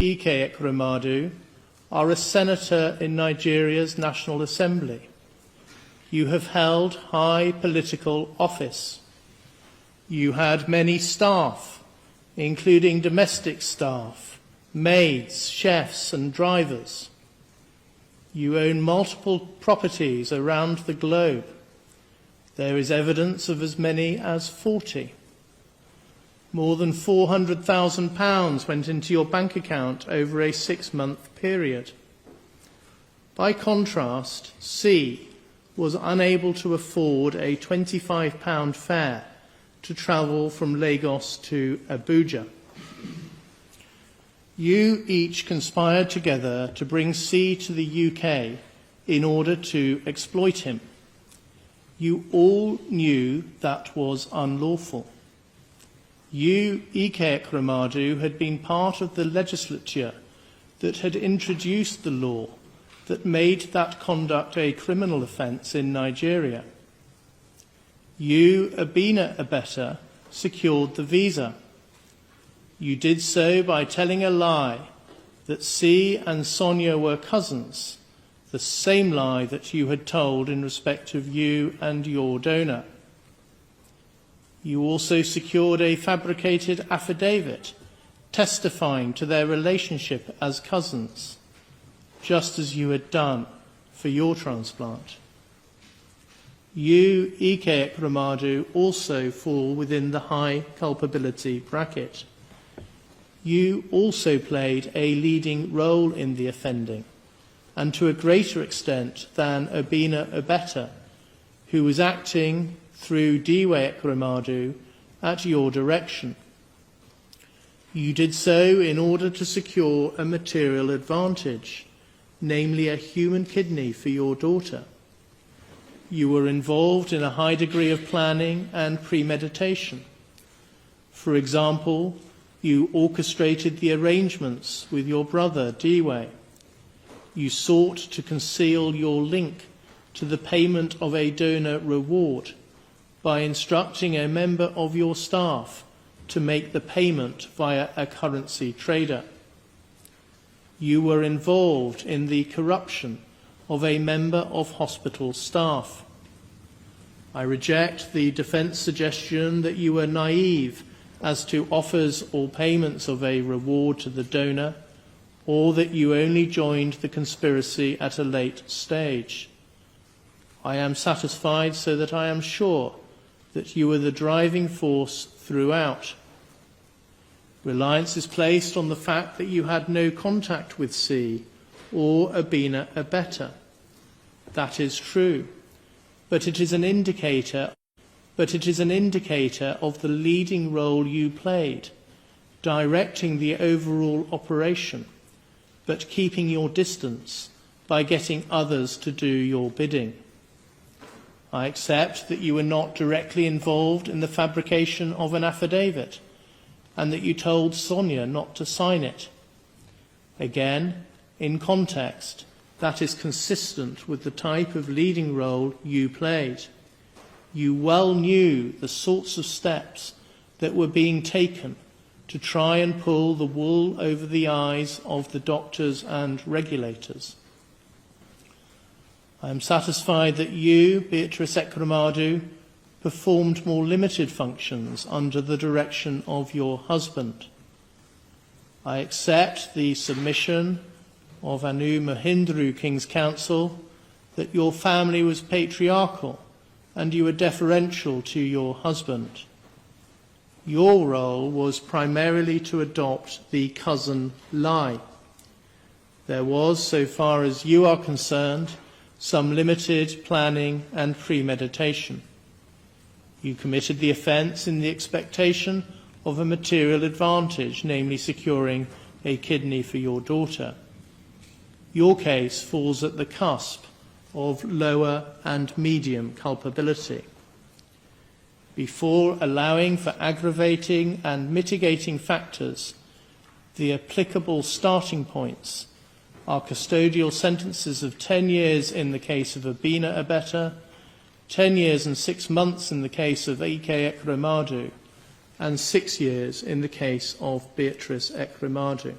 Ikweremadu, are a senator in Nigeria's National Assembly. You have held high political office. You had many staff, including domestic staff, maids, chefs, and drivers. You own multiple properties around the globe. There is evidence of as many as 40. More than £400,000 went into your bank account over a 6-month period. By contrast, C was unable to afford a £25 fare to travel from Lagos to Abuja. You each conspired together to bring C to the UK in order to exploit him. You all knew that was unlawful. You, Ikweremadu, had been part of the legislature that had introduced the law that made that conduct a criminal offence in Nigeria. You, Abina Abeta, secured the visa. You did so by telling a lie that C and Sonia were cousins, the same lie that you had told in respect of you and your donor. You also secured a fabricated affidavit testifying to their relationship as cousins, just as you had done for your transplant. You, Ikweremadu, also fall within the high culpability bracket. You also played a leading role in the offending, and to a greater extent than Abina Abeta, who was acting through Ikweremadu at your direction. You did so in order to secure a material advantage, namely a human kidney for your daughter. You were involved in a high degree of planning and premeditation. For example, you orchestrated the arrangements with your brother, Diwe. You sought to conceal your link to the payment of a donor reward by instructing a member of your staff to make the payment via a currency trader. You were involved in the corruption of a member of hospital staff. I reject the defence suggestion that you were naive as to offers or payments of a reward to the donor, or that you only joined the conspiracy at a late stage. I am satisfied so that I am sure that you were the driving force throughout. Reliance is placed on the fact that you had no contact with C or Abina Abeta. That is true, but it is an indicator of the leading role you played, directing the overall operation, but keeping your distance by getting others to do your bidding. I accept that you were not directly involved in the fabrication of an affidavit and that you told Sonia not to sign it. Again, in context, that is consistent with the type of leading role you played. You well knew the sorts of steps that were being taken to try and pull the wool over the eyes of the doctors and regulators. I am satisfied that you, Beatrice Ikweremadu, performed more limited functions under the direction of your husband. I accept the submission of Anu Mahindru King's Council that your family was patriarchal and you were deferential to your husband. Your role was primarily to adopt the cousin lie. There was, so far as you are concerned, some limited planning and premeditation. You committed the offence in the expectation of a material advantage, namely securing a kidney for your daughter. Your case falls at the cusp of lower and medium culpability. Before allowing for aggravating and mitigating factors, the applicable starting points are custodial sentences of 10 years in the case of Abina Abeta, 10 years and 6 months in the case of Ikweremadu, and 6 years in the case of Beatrice Ikweremadu.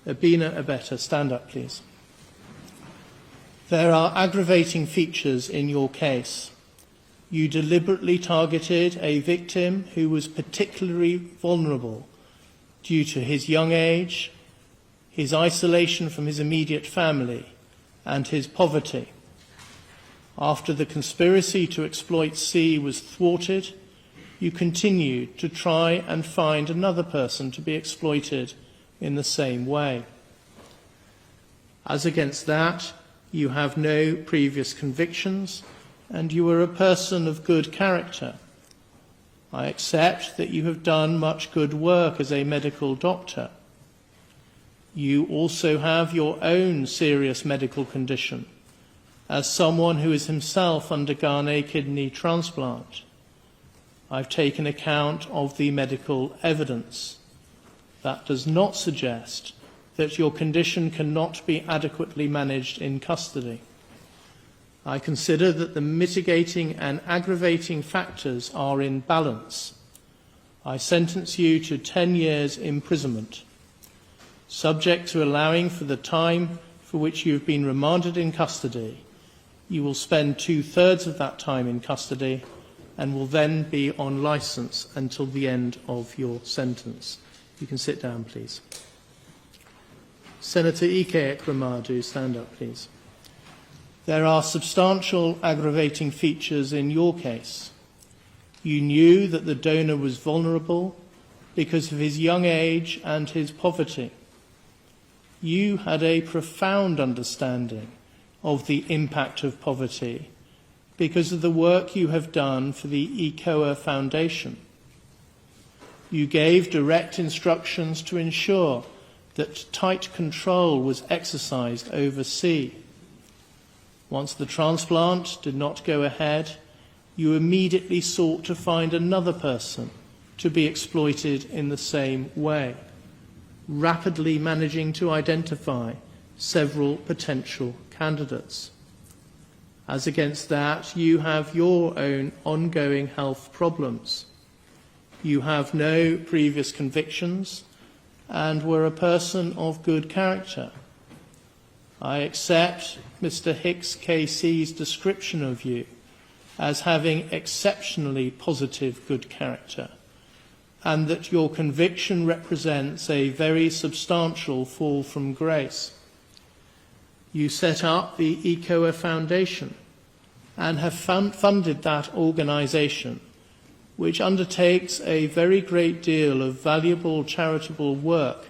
Abina Abeta, stand up, please. There are aggravating features in your case. You deliberately targeted a victim who was particularly vulnerable due to his young age, his isolation from his immediate family, and his poverty. After the conspiracy to exploit C was thwarted, you continued to try and find another person to be exploited in the same way. As against that, you have no previous convictions, and you are a person of good character. I accept that you have done much good work as a medical doctor. You also have your own serious medical condition, as someone who has himself undergone a kidney transplant. I've taken account of the medical evidence. That does not suggest that your condition cannot be adequately managed in custody. I consider that the mitigating and aggravating factors are in balance. I sentence you to 10 years imprisonment, subject to allowing for the time for which you have been remanded in custody. You will spend 2/3 of that time in custody and will then be on licence until the end of your sentence. You can sit down, please. Senator Ikweremadu, stand up, please. There are substantial aggravating features in your case. You knew that the donor was vulnerable because of his young age and his poverty. You had a profound understanding of the impact of poverty because of the work you have done for the ECOA Foundation. You gave direct instructions to ensure that tight control was exercised over C. Once the transplant did not go ahead, you immediately sought to find another person to be exploited in the same way, rapidly managing to identify several potential candidates. As against that, you have your own ongoing health problems. You have no previous convictions and were a person of good character. I accept Mr. Hicks KC's description of you as having exceptionally positive good character, and that your conviction represents a very substantial fall from grace. You set up the ECOA Foundation and have funded that organisation, which undertakes a very great deal of valuable charitable work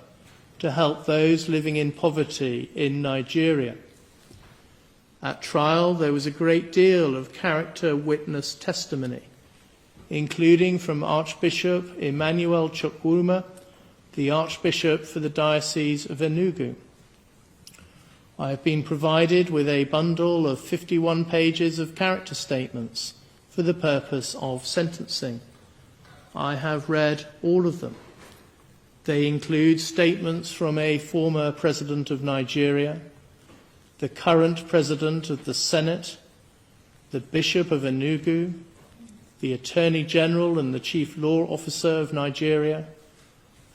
to help those living in poverty in Nigeria. At trial, there was a great deal of character witness testimony, including from Archbishop Emmanuel Chukwuma, the Archbishop for the Diocese of Enugu. I have been provided with a bundle of 51 pages of character statements for the purpose of sentencing. I have read all of them. They include statements from a former president of Nigeria, the current president of the Senate, the Bishop of Enugu, the Attorney General and the Chief Law Officer of Nigeria,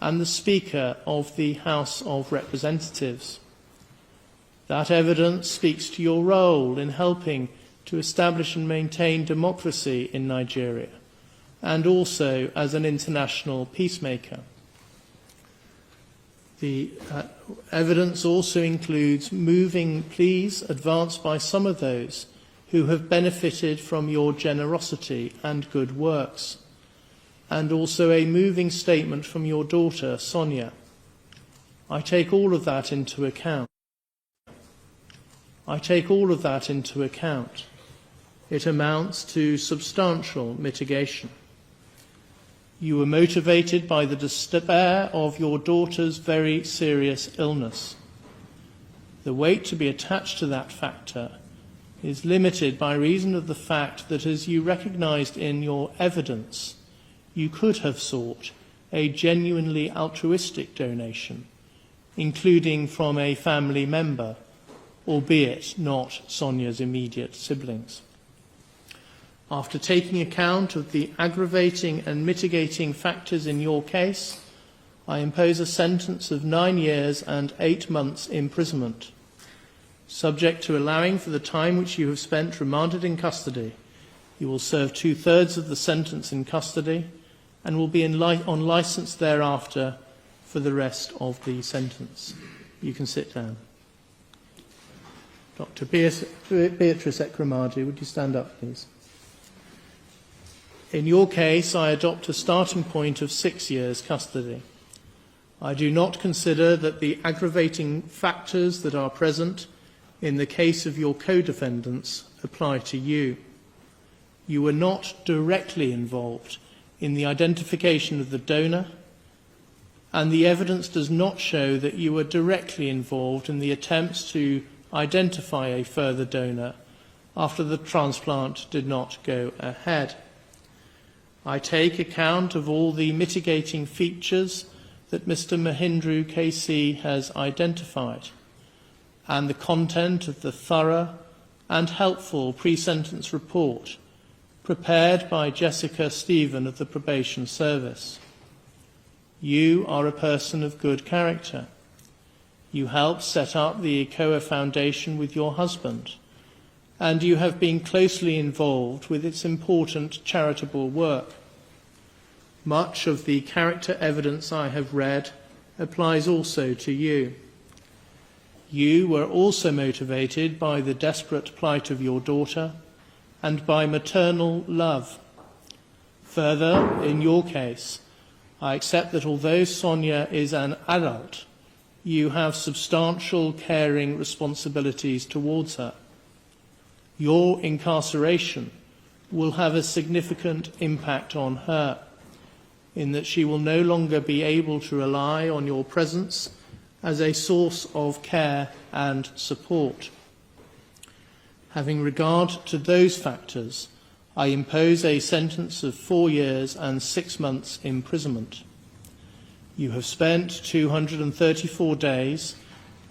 and the Speaker of the House of Representatives. That evidence speaks to your role in helping to establish and maintain democracy in Nigeria, and also as an international peacemaker. The evidence also includes moving pleas advanced by some of those who have benefited from your generosity and good works, and also a moving statement from your daughter, Sonia. I take all of that into account. It amounts to substantial mitigation. You were motivated by the despair of your daughter's very serious illness. The weight to be attached to that factor is limited by reason of the fact that, as you recognized in your evidence, you could have sought a genuinely altruistic donation, including from a family member, albeit not Sonia's immediate siblings. After taking account of the aggravating and mitigating factors in your case, I impose a sentence of 9 years and 8 months imprisonment, subject to allowing for the time which you have spent remanded in custody. You will serve 2/3 of the sentence in custody and will be on licence thereafter for the rest of the sentence. You can sit down. Dr. Beatrice Ikweremadu, would you stand up, please? In your case, I adopt a starting point of 6 years custody. I do not consider that the aggravating factors that are present in the case of your co-defendants apply to you. You were not directly involved in the identification of the donor, and the evidence does not show that you were directly involved in the attempts to identify a further donor after the transplant did not go ahead. I take account of all the mitigating features that Mr. Mahindra KC has identified and the content of the thorough and helpful pre-sentence report prepared by Jessica Stephen of the Probation Service. You are a person of good character. You helped set up the ECOA Foundation with your husband, and you have been closely involved with its important charitable work. Much of the character evidence I have read applies also to you. You were also motivated by the desperate plight of your daughter and by maternal love. Further, in your case, I accept that although Sonia is an adult, you have substantial caring responsibilities towards her. Your incarceration will have a significant impact on her, in that she will no longer be able to rely on your presence as a source of care and support. Having regard to those factors, I impose a sentence of 4 years and 6 months imprisonment. You have spent 234 days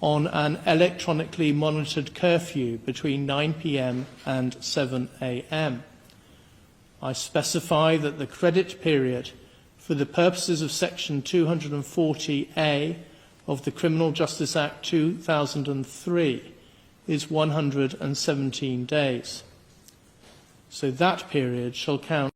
on an electronically monitored curfew between 9 p.m. and 7 a.m. I specify that the credit period for the purposes of Section 240A of the Criminal Justice Act 2003 is 117 days. So that period shall count